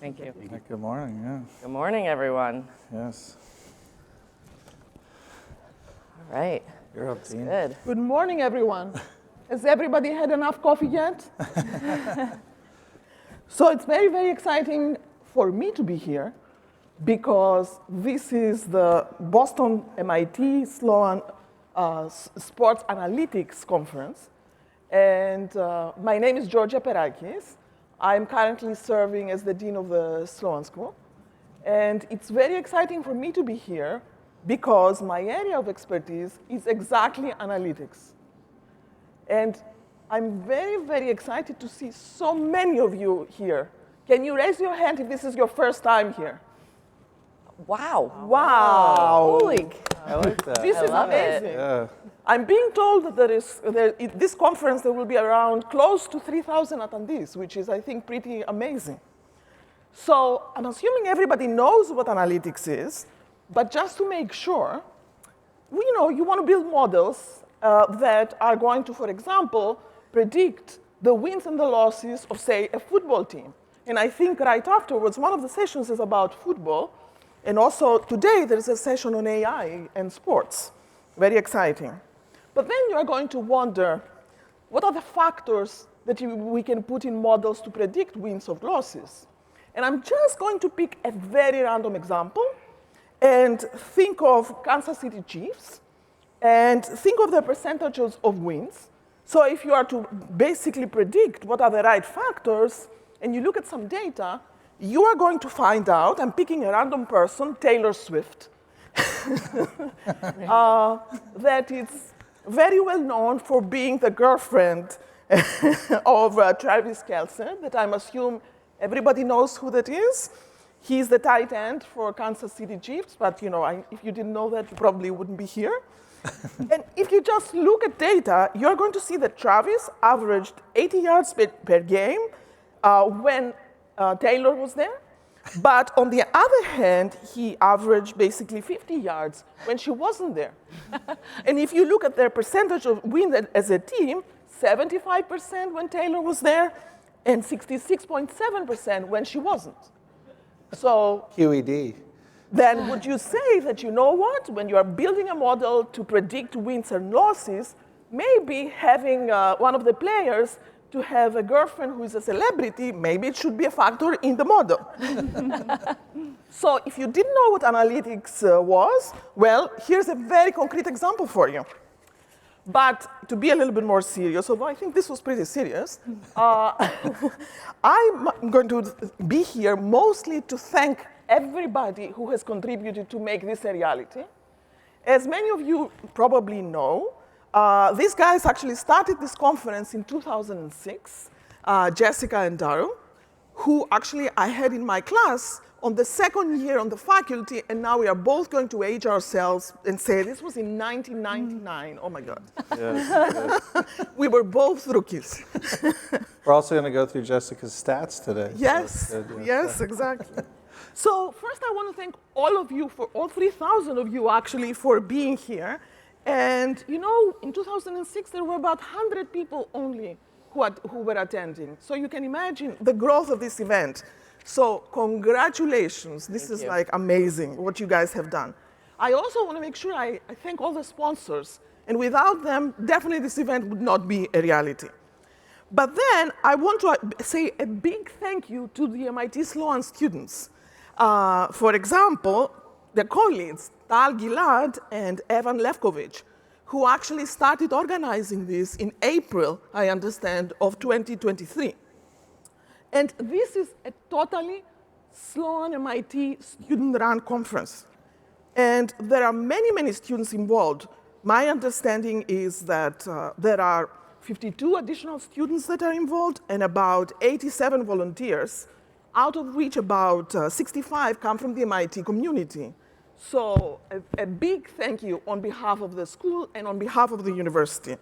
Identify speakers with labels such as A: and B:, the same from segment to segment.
A: Thank you.
B: Good morning, yeah.
A: Good morning, everyone.
B: Yes.
A: All right.
B: You're up, Dean.
A: Good.
C: Good morning, everyone. Has everybody had enough coffee yet? So it's very, very exciting for me to be here because this is the Boston MIT Sloan Sports Analytics Conference. And my name is Georgia Perakis. I'm currently serving as the Dean of the Sloan School. And it's very exciting for me to be here because my area of expertise is exactly analytics. And I'm very, very excited to see so many of you here. Can you raise your hand if this is your first time here?
A: Wow.
C: Wow.
A: Holy.
B: I like that.
C: This is
A: love it.
C: amazing.
B: Yeah.
C: I'm being told that at this conference there will be around close to 3,000 attendees, which is, I think, pretty amazing. So I'm assuming everybody knows what analytics is, but just to make sure, you want to build models that are going to, for example, predict the wins and the losses of, say, a football team. And I think right afterwards, one of the sessions is about football. And also today, there's a session on AI and sports. Very exciting. But then you are going to wonder, what are the factors that we can put in models to predict wins or losses? And I'm just going to pick a very random example and think of Kansas City Chiefs and think of the percentages of wins. So if you are to basically predict what are the right factors, and you look at some data, you are going to find out, I'm picking a random person, Taylor Swift, that it's very well known for being the girlfriend of Travis Kelce, that I assume everybody knows who that is. He's the tight end for Kansas City Chiefs, but if you didn't know that, you probably wouldn't be here. And if you just look at data, you're going to see that Travis averaged 80 yards per game when Taylor was there. But on the other hand, he averaged basically 50 yards when she wasn't there. And if you look at their percentage of wins as a team, 75% when Taylor was there and 66.7% when she wasn't. So
B: QED.
C: then would you say that, when you are building a model to predict wins and losses, maybe having one of the players to have a girlfriend who is a celebrity, maybe it should be a factor in the model. So if you didn't know what analytics was, well, here's a very concrete example for you. But to be a little bit more serious, although I think this was pretty serious, I'm going to be here mostly to thank everybody who has contributed to make this a reality. As many of you probably know, these guys actually started this conference in 2006, Jessica and Daryl, who actually I had in my class on the second year on the faculty, and now we are both going to age ourselves and say this was in 1999. Oh my God.
B: Yes.
C: We were both rookies.
B: We're also going to go through Jessica's stats today.
C: Yes,
B: So that's good,
C: yes, exactly. So first I want to thank all of you, for all 3,000 of you actually, for being here. And in 2006, there were about 100 people only who were attending. So you can imagine the growth of this event. So congratulations. This is like amazing what you guys have done. I also want to make sure I thank all the sponsors. And without them, definitely this event would not be a reality. But then I want to say a big thank you to the MIT Sloan students. For example, the co-leads, Gilad and Evan Lefkovitz, who actually started organizing this in April, I understand, of 2023. And this is a totally Sloan MIT student-run conference. And there are many, many students involved. My understanding is that there are 52 additional students that are involved and about 87 volunteers, out of which about 65 come from the MIT community. So a big thank you on behalf of the school and on behalf of the university.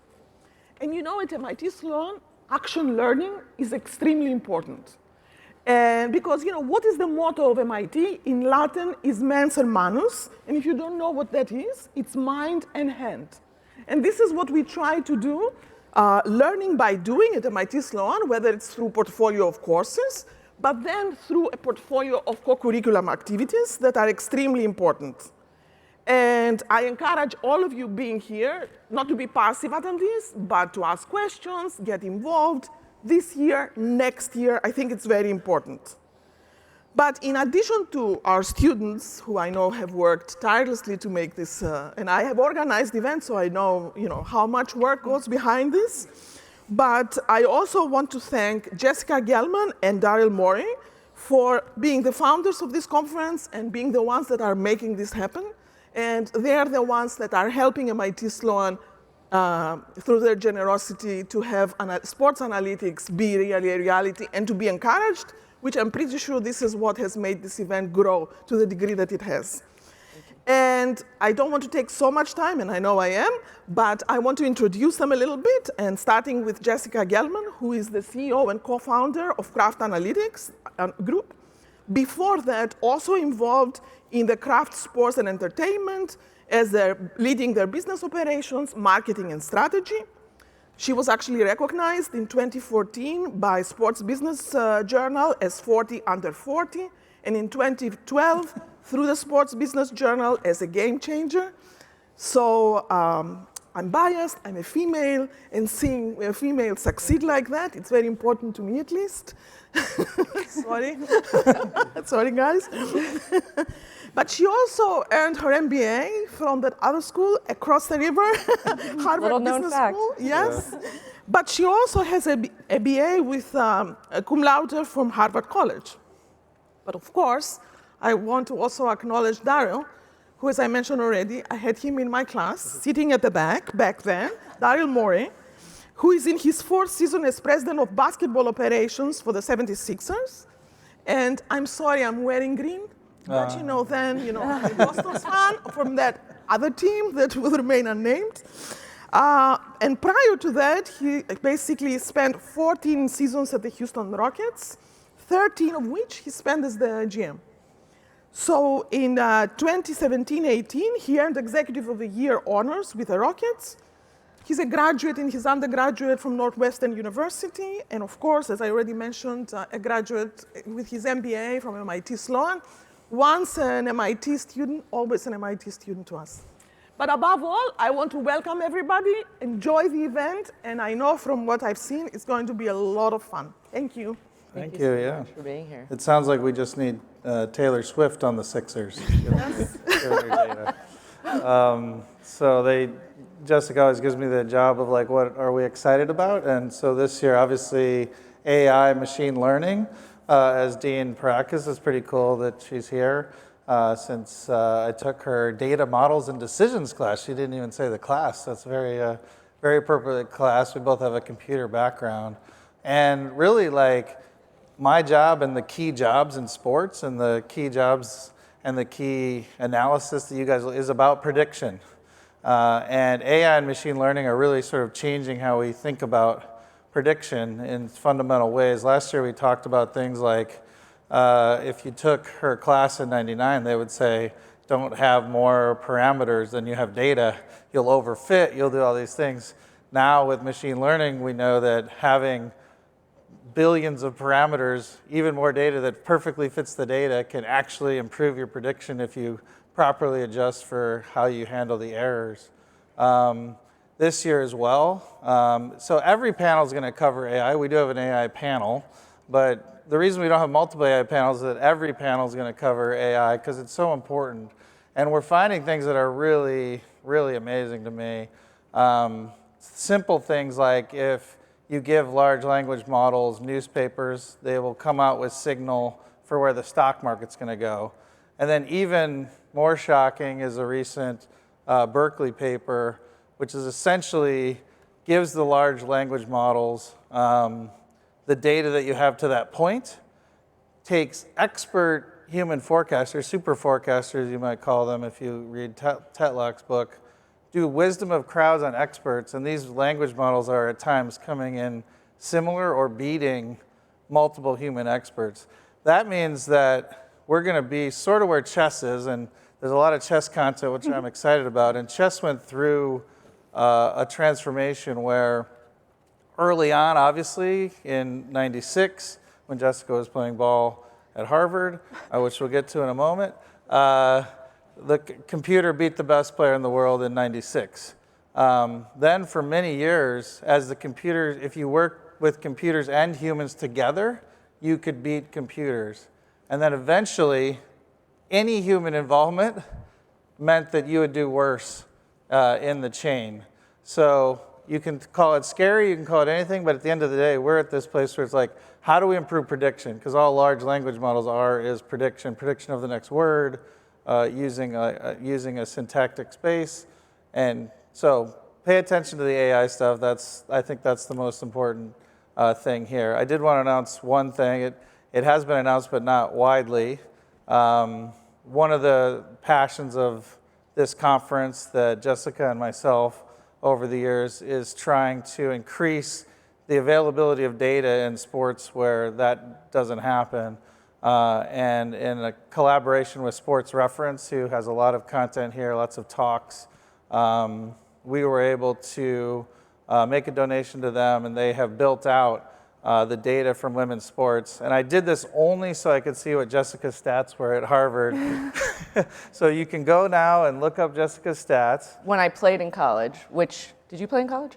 C: And at MIT Sloan, action learning is extremely important. And because, what is the motto of MIT? In Latin is mens and manus. And if you don't know what that is, it's mind and hand. And this is what we try to do, learning by doing at MIT Sloan, whether it's through portfolio of courses, but then through a portfolio of co-curriculum activities that are extremely important. And I encourage all of you being here not to be passive attendees, but to ask questions, get involved this year, next year. I think it's very important. But in addition to our students, who I know have worked tirelessly to make this, and I have organized events, so I know, how much work goes behind this. But I also want to thank Jessica Gelman and Daryl Morey for being the founders of this conference and being the ones that are making this happen. And they're the ones that are helping MIT Sloan through their generosity to have sports analytics be really a reality and to be encouraged, which I'm pretty sure this is what has made this event grow to the degree that it has. And I don't want to take so much time, and I know I am, but I want to introduce them a little bit, and starting with Jessica Gelman, who is the CEO and co-founder of Craft Analytics Group. Before that, also involved in the craft sports and entertainment as they're leading their business operations, marketing, and strategy. She was actually recognized in 2014 by Sports Business Journal as 40 under 40, and in 2012 through the Sports Business Journal as a game changer. So I'm biased, I'm a female, and seeing a female succeed like that, it's very important to me at least. Sorry. Sorry, guys. But she also earned her MBA from that other school across the river, Harvard Business School. Yes. Yeah. But she also has a BA with a cum laude from Harvard College. But of course, I want to also acknowledge Daryl, who, as I mentioned already, I had him in my class, sitting at the back then, Daryl Morey, who is in his 4th season as president of basketball operations for the 76ers. And I'm sorry, I'm wearing green. But I'm a Boston fan from that other team that will remain unnamed. And prior to that, he basically spent 14 seasons at the Houston Rockets, 13 of which he spent as the GM. So in 2017-18, he earned Executive of the Year honors with the Rockets. He's a graduate in his undergraduate from Northwestern University, and of course, as I already mentioned, a graduate with his MBA from MIT Sloan. Once an MIT student, always an MIT student to us. But above all, I want to welcome everybody, enjoy the event, and I know from what I've seen, it's going to be a lot of fun. Thank you.
B: Thank you,
A: so much for being here.
B: It sounds like we just need Taylor Swift on the Sixers.
C: Yes.
B: Jessica always gives me the job of like, what are we excited about? And so this year, obviously, AI, machine learning, as Dean Perakis, is pretty cool that she's here. Since I took her data models and decisions class, she didn't even say the class. That's very, very appropriate class. We both have a computer background. And really, like, my job and the key jobs in sports and the key jobs and the key analysis that you guys is about prediction. And AI and machine learning are really sort of changing how we think about prediction in fundamental ways. Last year we talked about things like if you took her class in '99, they would say, don't have more parameters than you have data. You'll overfit, you'll do all these things. Now with machine learning, we know that having billions of parameters, even more data that perfectly fits the data, can actually improve your prediction if you properly adjust for how you handle the errors. This year as well. So every panel is going to cover AI. We do have an AI panel, but the reason we don't have multiple AI panels is that every panel is going to cover AI because it's so important. And we're finding things that are really, really amazing to me. Simple things like if you give large language models newspapers, they will come out with signal for where the stock market's going to go. And then even more shocking is a recent Berkeley paper, which is essentially gives the large language models the data that you have to that point, takes expert human forecasters, super forecasters you might call them if you read Tetlock's book, do wisdom of crowds on experts, and these language models are at times coming in similar or beating multiple human experts. That means that we're going to be sort of where chess is, and there's a lot of chess content which I'm excited about, and chess went through a transformation where early on, obviously, in '96, when Jessica was playing ball at Harvard, which we'll get to in a moment. The computer beat the best player in the world in '96. Then for many years, as the computer, if you work with computers and humans together, you could beat computers. And then eventually, any human involvement meant that you would do worse in the chain. So you can call it scary, you can call it anything, but at the end of the day, we're at this place where it's like, how do we improve prediction? Because all large language models is prediction of the next word, using a syntactic space. And so pay attention to the AI stuff. I think that's the most important thing here. I did want to announce one thing. It has been announced, but not widely. One of the passions of this conference that Jessica and myself over the years is trying to increase the availability of data in sports where that doesn't happen. And in a collaboration with Sports Reference, who has a lot of content here, lots of talks, we were able to make a donation to them, and they have built out the data from women's sports. And I did this only so I could see what Jessica's stats were at Harvard. So you can go now and look up Jessica's stats.
A: When I played in college, did you play in college?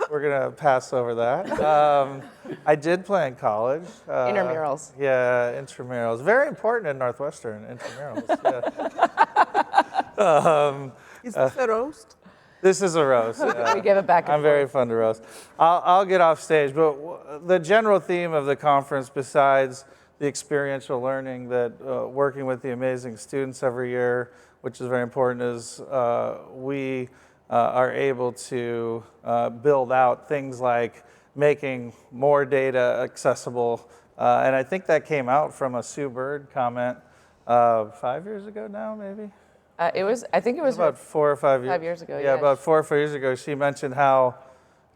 B: We're going to pass over that. I did play in college.
A: Intramurals.
B: Yeah, intramurals. Very important in Northwestern, intramurals. Yeah.
C: Is this a roast?
B: This is a roast. Yeah.
A: We give it back and
B: I'm very fun to roast. I'll get off stage, but the general theme of the conference, besides the experiential learning that working with the amazing students every year, which is very important, is we are able to build out things like making more data accessible. And I think that came out from a Sue Bird comment 5 years ago now, maybe?
A: I think it was
B: about 4 or 5 years.
A: 5 years ago.
B: Yeah, about 4 or 5 years ago, she mentioned how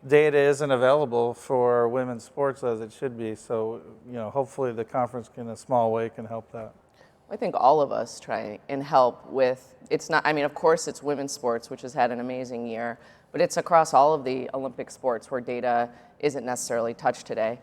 B: data isn't available for women's sports as it should be. So, hopefully the conference in a small way can help that.
A: I think all of us try and help with, it's not, of course it's women's sports, which has had an amazing year, but it's across all of the Olympic sports where data isn't necessarily touched today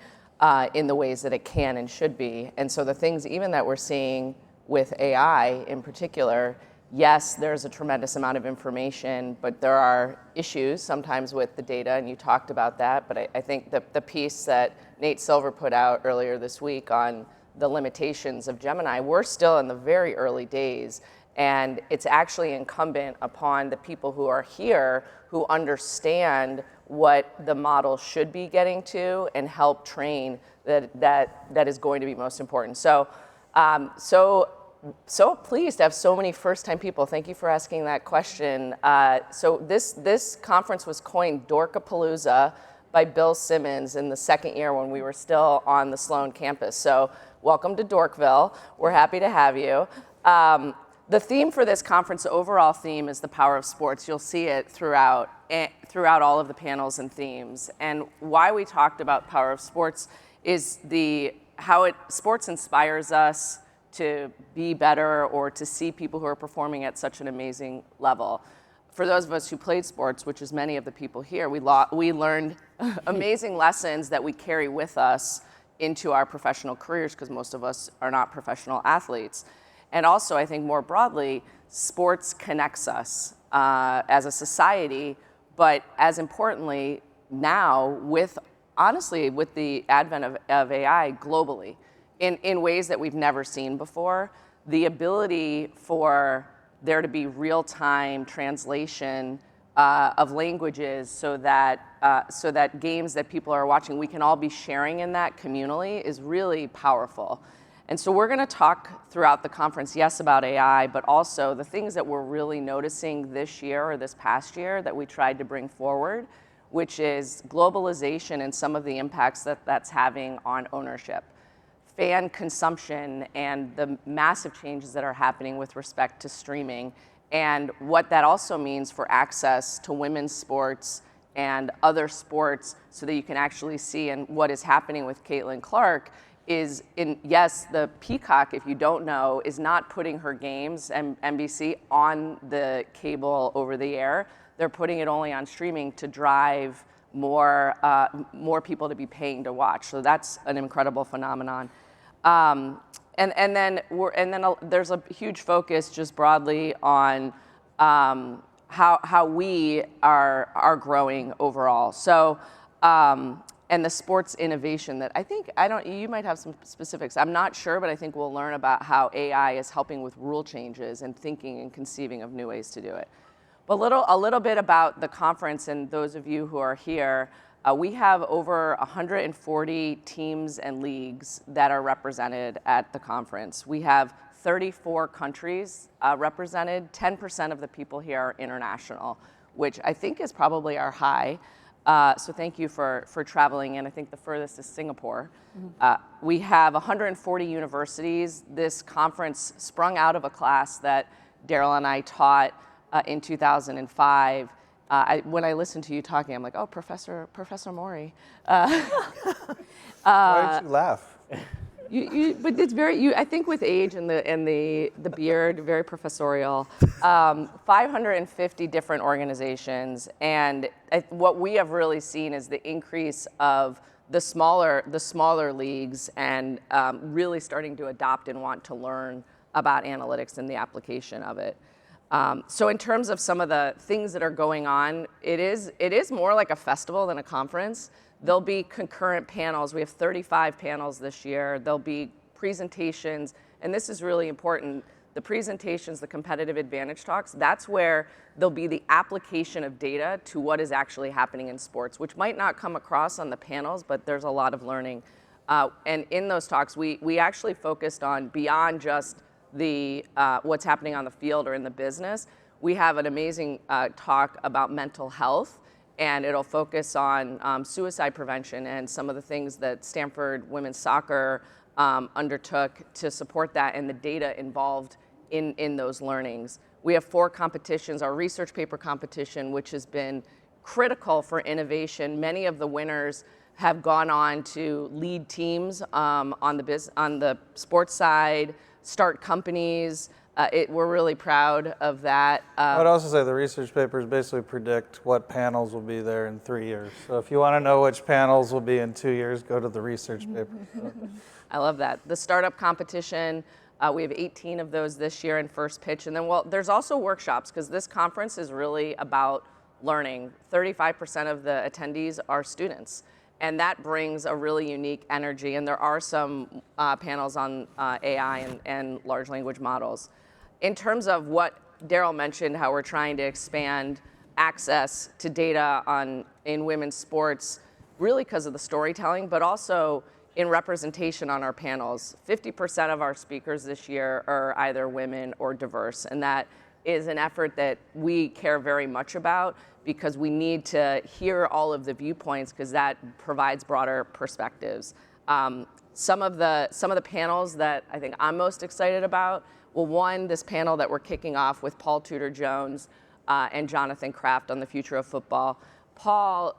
A: in the ways that it can and should be. And so the things even that we're seeing with AI in particular, yes, there's a tremendous amount of information, but there are issues sometimes with the data, and you talked about that. But I think the piece that Nate Silver put out earlier this week on the limitations of Gemini, we're still in the very early days, and it's actually incumbent upon the people who are here who understand what the model should be getting to and help train that is going to be most important. So pleased to have so many first-time people. Thank you for asking that question. So this conference was coined Dorkapalooza by Bill Simmons in the second year when we were still on the Sloan campus. So welcome to Dorkville. We're happy to have you. The theme for this conference, the overall theme, is the power of sports. You'll see it throughout all of the panels and themes. And why we talked about power of sports is how sports inspires us to be better or to see people who are performing at such an amazing level. For those of us who played sports, which is many of the people here, we learned amazing lessons that we carry with us into our professional careers, because most of us are not professional athletes. And also, I think more broadly, sports connects us as a society, but as importantly, now honestly, with the advent of AI globally, in ways that we've never seen before, the ability for there to be real-time translation of languages so that games that people are watching, we can all be sharing in that communally, is really powerful. And so we're going to talk throughout the conference, yes, about AI, but also the things that we're really noticing this year or this past year that we tried to bring forward, which is globalization and some of the impacts that's having on ownership, fan consumption, and the massive changes that are happening with respect to streaming, and what that also means for access to women's sports and other sports, so that you can actually see. And what is happening with Caitlin Clark is, yes, the Peacock, if you don't know, is not putting her games and NBC on the cable over the air. They're putting it only on streaming to drive more people to be paying to watch. So that's an incredible phenomenon. And then there's a huge focus just broadly on how we are growing overall. So and the sports innovation that you might have some specifics. I'm not sure, but I think we'll learn about how AI is helping with rule changes and thinking and conceiving of new ways to do it. But a little bit about the conference and those of you who are here. We have over 140 teams and leagues that are represented at the conference. We have 34 countries represented. 10% of the people here are international, which I think is probably our high. So thank you for traveling in. I think the furthest is Singapore. We have 140 universities. This conference sprung out of a class that Daryl and I taught in 2005. When I listen to you talking, I'm like, oh, Professor Morey.
B: Why did you laugh?
A: But it's very. I think with age and the beard, very professorial. 550 different organizations, and what we have really seen is the increase of the smaller leagues, and really starting to adopt and want to learn about analytics and the application of it. So in terms of some of the things that are going on, it is more like a festival than a conference. There'll be concurrent panels. We have 35 panels this year. There'll be presentations, and this is really important. The presentations, the competitive advantage talks, that's where there'll be the application of data to what is actually happening in sports, which might not come across on the panels, but there's a lot of learning. And in those talks, we actually focused on beyond just the what's happening on the field or in the business. We have an amazing talk about mental health, and it'll focus on suicide prevention and some of the things that Stanford women's soccer undertook to support that and the data involved in those learnings. We have 4 competitions, our research paper competition, which has been critical for innovation. Many of the winners have gone on to lead teams on the sports side, start companies. We're really proud of that.
B: I would also say the research papers basically predict what panels will be there in 3 years. So if you want to know which panels will be in 2 years, go to the research paper.
A: I love that. The startup competition, we have 18 of those this year in first pitch. And then, there's also workshops, because this conference is really about learning. 35% of the attendees are students. And that brings a really unique energy. And there are some panels on AI and large language models. In terms of what Daryl mentioned, how we're trying to expand access to data in women's sports, really because of the storytelling, but also in representation on our panels. 50% of our speakers this year are either women or diverse, and that is an effort that we care very much about, because we need to hear all of the viewpoints, because that provides broader perspectives. Some of the panels that I think I'm most excited about, well, one, this panel that we're kicking off with Paul Tudor Jones and Jonathan Kraft on the future of football. Paul,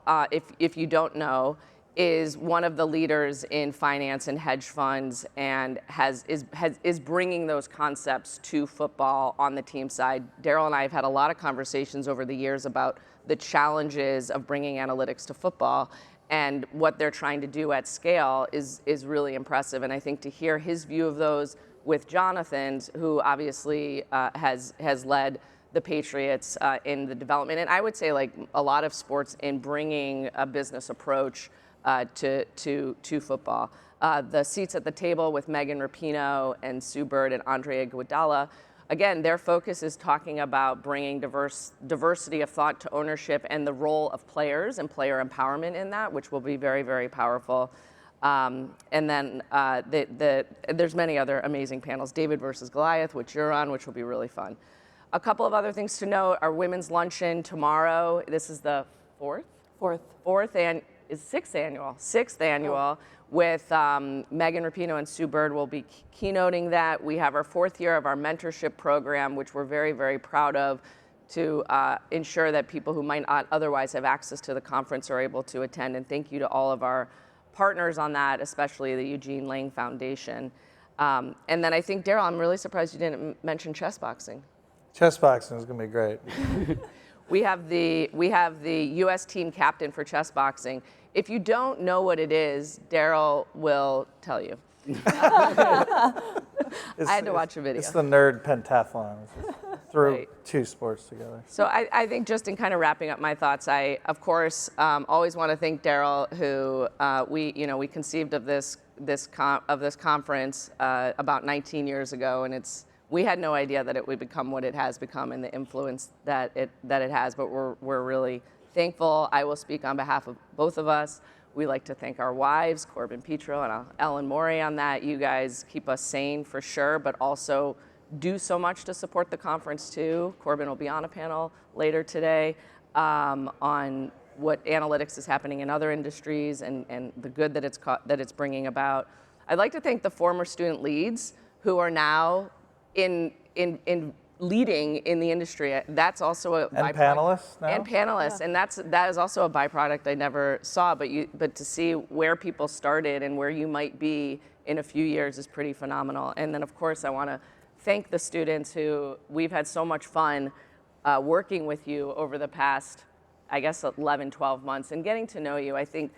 A: if you don't know, is one of the leaders in finance and hedge funds, and is bringing those concepts to football on the team side. Daryl and I have had a lot of conversations over the years about the challenges of bringing analytics to football, and what they're trying to do at scale is really impressive. And I think to hear his view of those with Jonathan's, who obviously has led the Patriots in the development, and I would say like a lot of sports in bringing a business approach to football. The seats at the table with Megan Rapinoe and Sue Bird and Andrea Iguodala, again, their focus is talking about bringing diversity of thought to ownership and the role of players and player empowerment in that, which will be very, very powerful. And then there's many other amazing panels. David versus Goliath, which you're on, which will be really fun. A couple of other things to note: our women's luncheon tomorrow. This is the sixth annual, with Megan Rapinoe and Sue Bird will be keynoting that. We have our 4th year of our mentorship program, which we're very, very proud of, to ensure that people who might not otherwise have access to the conference are able to attend. And thank you to all of our partners on that, especially the Eugene Lang Foundation. And then I think, Daryl, I'm really surprised you didn't mention chess boxing.
B: Chess boxing is going to be great.
A: we have the U.S. team captain for chess boxing. If you don't know what it is, Daryl will tell you. I had to watch a video.
B: It's the nerd pentathlon. Threw
A: Right.
B: two sports together.
A: So I think just in kind of wrapping up my thoughts, I of course always want to thank Daryl, who we conceived of this conference about 19 years ago, and we had no idea that it would become what it has become and the influence that it has. But we're really thankful. I will speak on behalf of both of us. We like to thank our wives, Corbin Petro and Ellen Morey, on that. You guys keep us sane for sure, but also do so much to support the conference too. Corbin will be on a panel later today on what analytics is happening in other industries and the good that it's bringing about. I'd like to thank the former student leads who are now in leading in the industry. That's also a byproduct.
B: Panelists now?
A: And panelists, yeah. And that is also a byproduct I never saw. But to see where people started and where you might be in a few years is pretty phenomenal. And then of course I want to thank the students who we've had so much fun working with you over the past, I guess, 11, 12 months and getting to know you. I think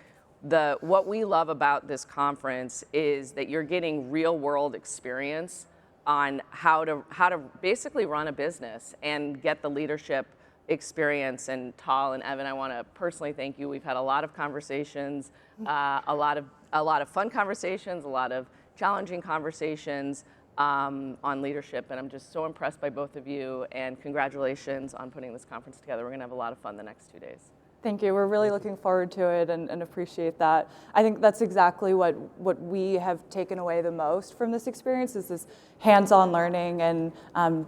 A: what we love about this conference is that you're getting real world experience on how to basically run a business and get the leadership experience. And Tal and Evan, I want to personally thank you. We've had a lot of conversations, a lot of fun conversations, a lot of challenging conversations on leadership, and I'm just so impressed by both of you, and congratulations on putting this conference together. We're going to have a lot of fun the next 2 days.
D: Thank you. We're really looking forward to it and appreciate that. I think that's exactly what we have taken away the most from this experience is this hands-on learning. And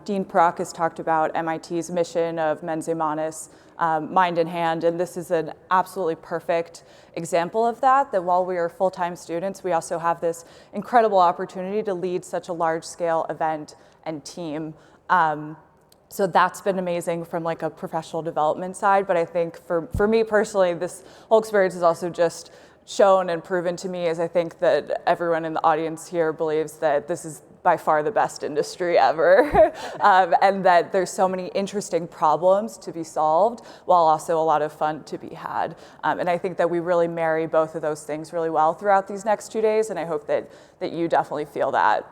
D: Dean Perakis talked about MIT's mission of mens humanis, mind in hand. And this is an absolutely perfect example of that while we are full-time students, we also have this incredible opportunity to lead such a large-scale event and team. So that's been amazing from like a professional development side. But I think for me personally, this whole experience has also just shown and proven to me, as I think that everyone in the audience here believes that this is by far the best industry ever, and that there's so many interesting problems to be solved while also a lot of fun to be had. And I think that we really marry both of those things really well throughout these next 2 days, and I hope that you definitely feel that.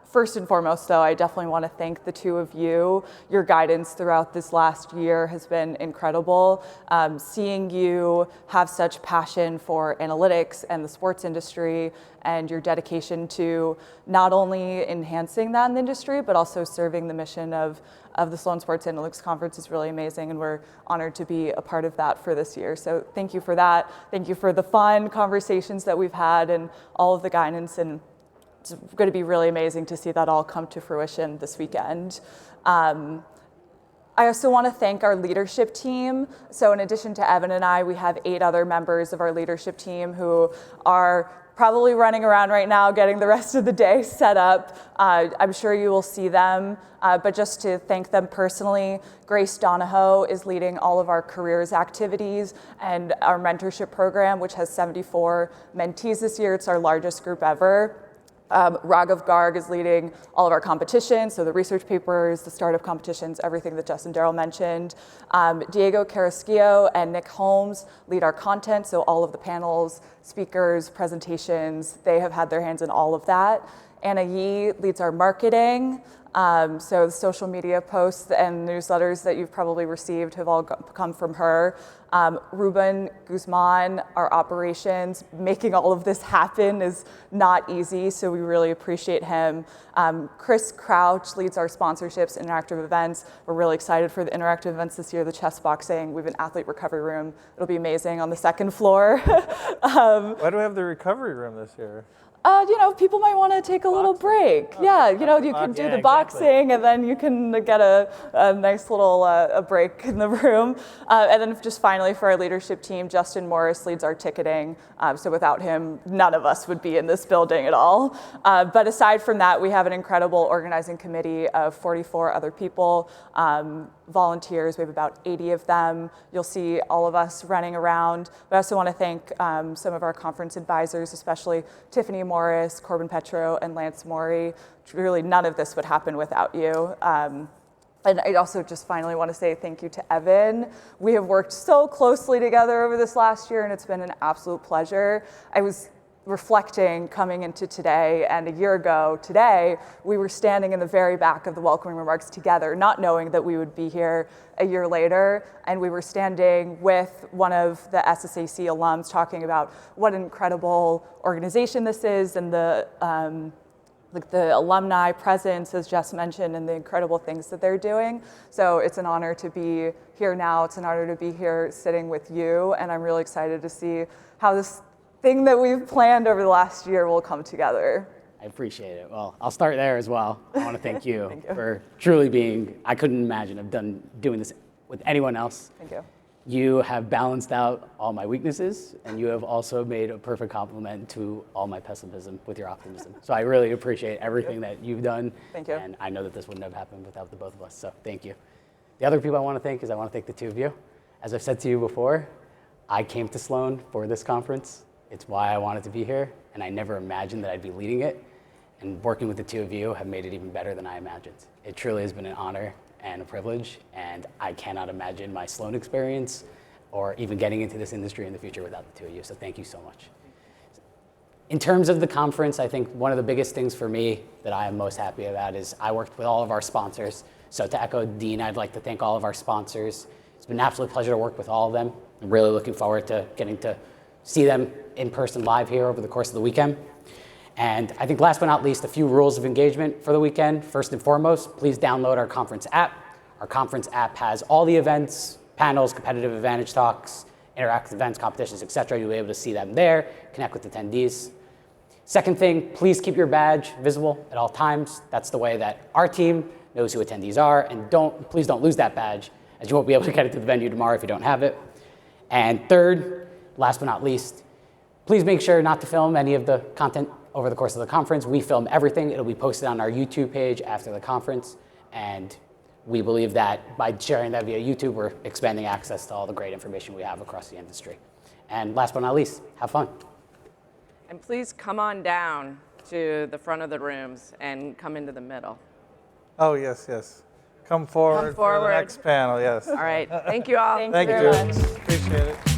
D: First and foremost, though, I definitely want to thank the two of you. Your guidance throughout this last year has been incredible. Seeing you have such passion for analytics and the sports industry and your dedication to not only enhancing that in the industry, but also serving the mission of the Sloan Sports Analytics Conference is really amazing, and we're honored to be a part of that for this year. So thank you for that. Thank you for the fun conversations that we've had and all of the guidance, and it's going to be really amazing to see that all come to fruition this weekend. I also want to thank our leadership team. So in addition to Evan and I, we have 8 other members of our leadership team who are probably running around right now getting the rest of the day set up. I'm sure you will see them, but just to thank them personally, Grace Donahoe is leading all of our careers activities and our mentorship program, which has 74 mentees this year. It's our largest group ever. Raghav Garg is leading all of our competitions, so the research papers, the startup competitions, everything that Justin Daryl mentioned. Diego Carrasquillo and Nick Holmes lead our content, so all of the panels, speakers, presentations, they have had their hands in all of that. Anna Yee leads our marketing. So the social media posts and newsletters that you've probably received have all come from her. Ruben Guzman, our operations, making all of this happen is not easy, so we really appreciate him. Chris Crouch leads our sponsorships, interactive events. We're really excited for the interactive events this year, the chess boxing. We have an athlete recovery room. It'll be amazing on the 2nd floor.
B: Why do we have the recovery room this year?
D: People might want to take a little break. Yeah, you can do the boxing, and then you can get a nice little a break in the room. And then just finally for our leadership team, Justin Morris leads our ticketing. So without him, none of us would be in this building at all. But aside from that, we have an incredible organizing committee of 44 other people, volunteers. We have about 80 of them. You'll see all of us running around. But I also want to thank some of our conference advisors, especially Tiffany Morris, Corbin Petro, and Lance Morey. Really, none of this would happen without you. And I also just finally want to say thank you to Evan. We have worked so closely together over this last year, and it's been an absolute pleasure. I was reflecting coming into today, and a year ago today, we were standing in the very back of the welcoming remarks together, not knowing that we would be here a year later, and we were standing with one of the SSAC alums talking about what an incredible organization this is, and the alumni presence, as Jess mentioned, and the incredible things that they're doing. So it's an honor to be here now. It's an honor to be here sitting with you, and I'm really excited to see how this thing that we've planned over the last year will come together.
E: I appreciate it. Well, I'll start there as well. I want to thank you, for truly being, I couldn't imagine doing this with anyone else.
D: Thank you.
E: You have balanced out all my weaknesses, and you have also made a perfect complement to all my pessimism with your optimism. So I really appreciate everything that you've done.
D: Thank you.
E: And I know that this wouldn't have happened without the both of us, so thank you. The other people I want to thank is I want to thank the two of you. As I've said to you before, I came to Sloan for this conference. It's why I wanted to be here, and I never imagined that I'd be leading it. And working with the two of you have made it even better than I imagined. It truly has been an honor and a privilege, and I cannot imagine my Sloan experience or even getting into this industry in the future without the two of you, so thank you so much. In terms of the conference, I think one of the biggest things for me that I am most happy about is I worked with all of our sponsors. So to echo Dean, I'd like to thank all of our sponsors. It's been an absolute pleasure to work with all of them. I'm really looking forward to getting to see them in person live here over the course of the weekend. And I think last but not least, a few rules of engagement for the weekend. First and foremost, please download our conference app. Our conference app has all the events, panels, competitive advantage talks, interactive events, competitions, et cetera. You'll be able to see them there, connect with attendees. Second thing, please keep your badge visible at all times. That's the way that our team knows who attendees are, and please don't lose that badge, as you won't be able to get it to the venue tomorrow if you don't have it. And third, last but not least, please make sure not to film any of the content over the course of the conference. We film everything. It'll be posted on our YouTube page after the conference. And we believe that by sharing that via YouTube, we're expanding access to all the great information we have across the industry. And last but not least, have fun.
A: And please come on down to the front of the rooms and come into the middle.
B: Oh, yes, yes. Come forward for the next panel, yes.
A: All right. Thank you all.
B: Thank you.
D: very much.
B: Appreciate it.